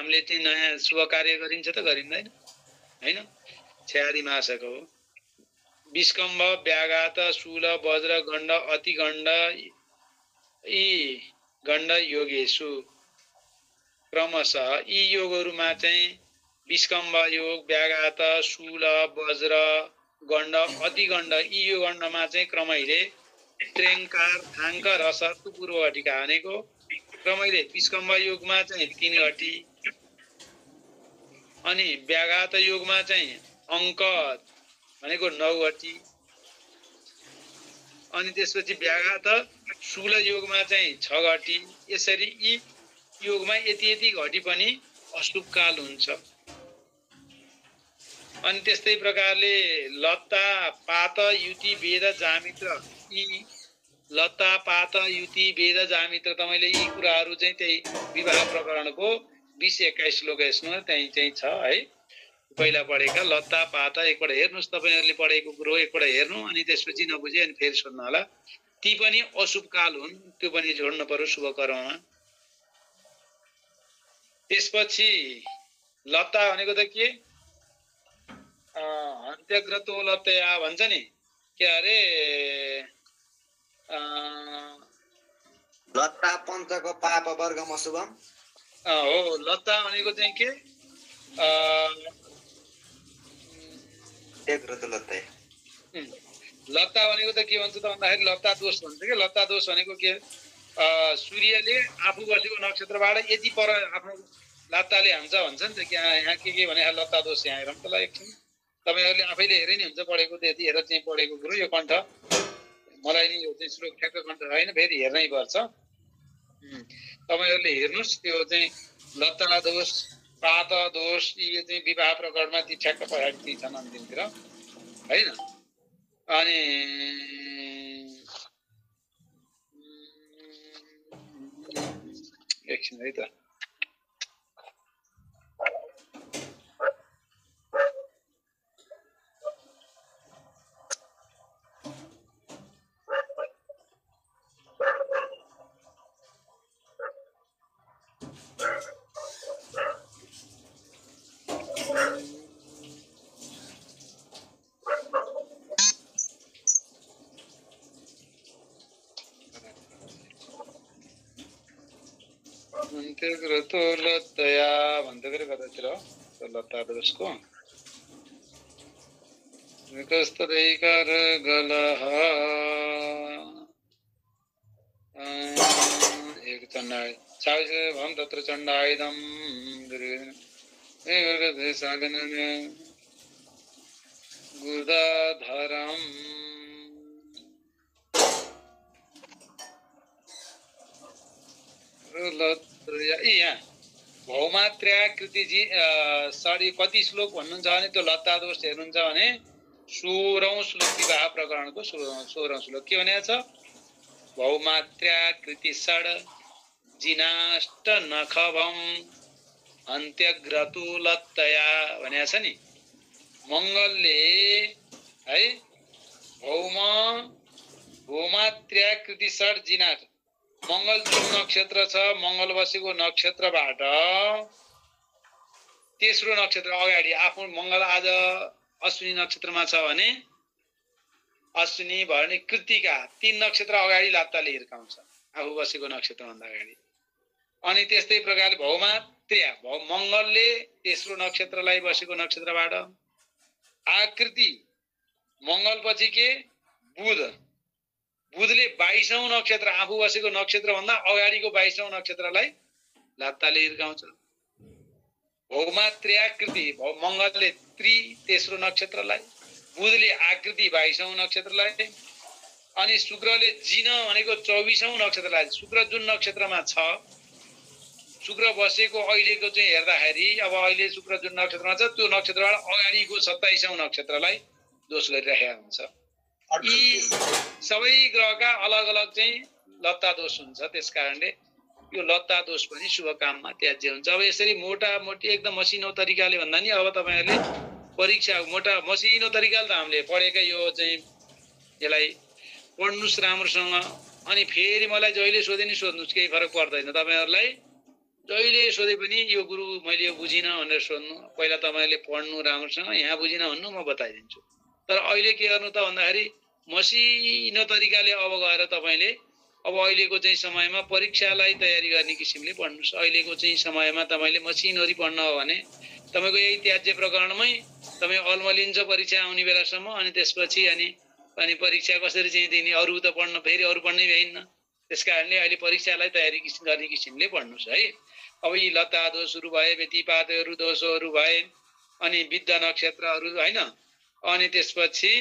हामीले चाहिँ नयाँ शुभ कार्य गरिन्छ त गरिँदैन हैन 46 मासक हो विस्कम्भ व्याघात शूल वज्र गण्ड अति गण्ड यी गण्ड योगेशु क्रमशः यी योगहरुमा चाहिँ विस्कम्भ योग व्याघात शूल वज्र गण्ड अति गण्ड यी यो गण्डमा चाहिँ क्रमैले त्रेङ्कार थाङ्क रस पूर्व घटिका हानेको क्रमैले विस्कम्भ योगमा चाहिँ 3 घटी अनि व्याघात योगमा चाहिँ अंक भनेको 9 घटी अनि त्यसपछि व्याघात शूल योगमा चाहिँ 6 घटी यसरी यी योगमा यति घटी पनि अशुभ काल हुन्छ अनि त्यस्तै प्रकारले लत्ता पात युति वेद जामित्र यी लत्ता पात युति वेद जामित्र तपाईले यी कुराहरु चाहिँ त्यही विवाह प्रकरणको 20-21 श्लोक हेर्नु त्यही चाहिँ छ है पहिला पढेका लत्ता पात एकपल्ट हेर्नुस् तपाईहरुले पढेको कुरो एकपल्ट हेर्नु अनि त्यसपछि नबुझे अनि फेरि सोध्नु होला ती पनि अशुभ काल हुन् त्यो पनि जोड्नु पर्यो शुभ कर्ममा त्यसपछि लत्ता भनेको त के अन्त्यग्रतो लत्तया भन्छ नि के अरे लत्ता पञ्चको पाप वर्गम अशुभम हो लत्ता भनेको चाहिँ के अन्त्यग्रतो लत्ता लत्ता भनेको त के भन्छ त भन्दाखेरि लत्ता दोष भन्छ के लत्ता दोष भनेको के सूर्यले आफू बसेको नक्षत्रबाट यति पर आफ्नो लत्ताले हान्छ भन्छ नि त यहाँ के भने लत्ता दोष यहाँ हेरौँ त ल एकछिन तपाईहरुले आफैले हेरे नि हुन्छ पढेको त यति हेरेर चाहिँ पढेको कुरो यो कण्ठ मलाई नि यो चाहिँ श्लोक ठ्याक्क कण्ठ हैन फेरि हेर्नै पर्छ तपाईहरुले हेर्नुस् त्यो चाहिँ लत्ता दोष पात दोष यो चाहिँ विवाह प्रकरणमा ती ठ्याक्क पढाइ छन् अन्तिमतिर हैन अनि एकछिन है त अन्त्यग्रतो लत्तया भन्दै गरे कतातिर लत्ता दोषको विकस्तदैकार गलह एक चण्डाय चाविसे भम तत्र चण्डायुधम सागनन गुदाधरम यहाँ भौमात्र्याकृति जी साडी कति श्लोक भन्नुहुन्छ भने त्यो लत्ता दोष हेर्नुहुन्छ भने 16औं श्लोक विवाह प्रकरणको 16औं श्लोक के भनेको छ भौमात्र्याकृति षड जिनाष्ट नखभम अन्त्यग्रतो लत्तया भनेको छ नि मंगलले है भौमात्र्याकृति षड जिनाष्ट मंगल जुन नक्षत्र छ मंगल बसेको नक्षत्रबाट तेस्रो नक्षत्र अगाडि आफ्नो मंगल आज अश्विनी नक्षत्रमा छ भने अश्विनी भरणी कृत्तिका 3 नक्षत्र अगाडि लात्ताले हिर्काउँछ आफू बसेको नक्षत्र भन्दा अगाडि अनि त्यस्तै प्रकारले भौमात्र्य मंगलले तेस्रो नक्षत्रलाई बसेको नक्षत्रबाट आकृति मंगलपछि के बुधले 22औं नक्षत्र आफू बसेको नक्षत्र भन्दा अगाडिको 22औं नक्षत्रलाई लात्ताले हिर्काउँछ भौमात्र्याकृति मंगलले तेस्रो नक्षत्रलाई बुधले आकृति 22औं नक्षत्रलाई अनि शुक्रले जिन भनेको 24औं नक्षत्रलाई शुक्र जुन नक्षत्रमा छ शुक्र बसेको अहिलेको चाहिँ हेर्दाखेरि अब अहिले शुक्र जुन नक्षत्रमा छ त्यो नक्षत्रबाट अगाडिको 27औं नक्षत्रलाई दोष गरिरहेको हुन्छ यी सबै ग्रहका अलग अलग चाहिँ लत्ता दोष हुन्छ त्यसकारणले यो लत्ता दोष पनि शुभ काममा त्याज्य हुन्छ अब यसरी मोटामोटी एकदम मसिनो तरिकाले भन्दा नि अब तपाईहरुले परीक्षा मोटा मसिनो तरिकाले त हामीले पढेकै यो चाहिँ यसलाई पढ्नुस् राम्रोसँग अनि फेरि मलाई जहिले सोधे नि सोध्नुस् केही फरक पर्दैन तपाईहरुलाई जहिले सोधे पनि यो गुरु मैले यो बुझिनँ भनेर सोध्नु। पहिला तपाईँले पढ्नु राम्रोसँग, यहाँ बुझिनँ भन्नु, म बताइदिन्छु। तर अहिले के गर्नु त भन्दाखेरि मसिनो तरिकाले अब गएर तपाईँले अब अहिलेको चाहिँ समयमा परीक्षालाई तयारी गर्ने किसिमले पढ्नुहोस्। अहिलेको चाहिँ समयमा तपाईँले मसिनरी पढ्न हो भने तपाईँको यही त्याज्य प्रकरणमै तपाईँ अल्मलिन्छ परीक्षा आउने बेलासम्म। अनि त्यसपछि अनि परीक्षा कसरी चाहिँ दिने, अरू त पढ्न फेरि अरू पढ्नै भ्याइन्न। त्यस कारणले अहिले परीक्षालाई तयारी गर्ने किसिमले पढ्नुहोस् है। अब यी लता दोषहरू भए, व्यतिपातहरू दोषहरू भए, अनि विद्या नक्षत्रहरू होइन, अनि त्यसपछि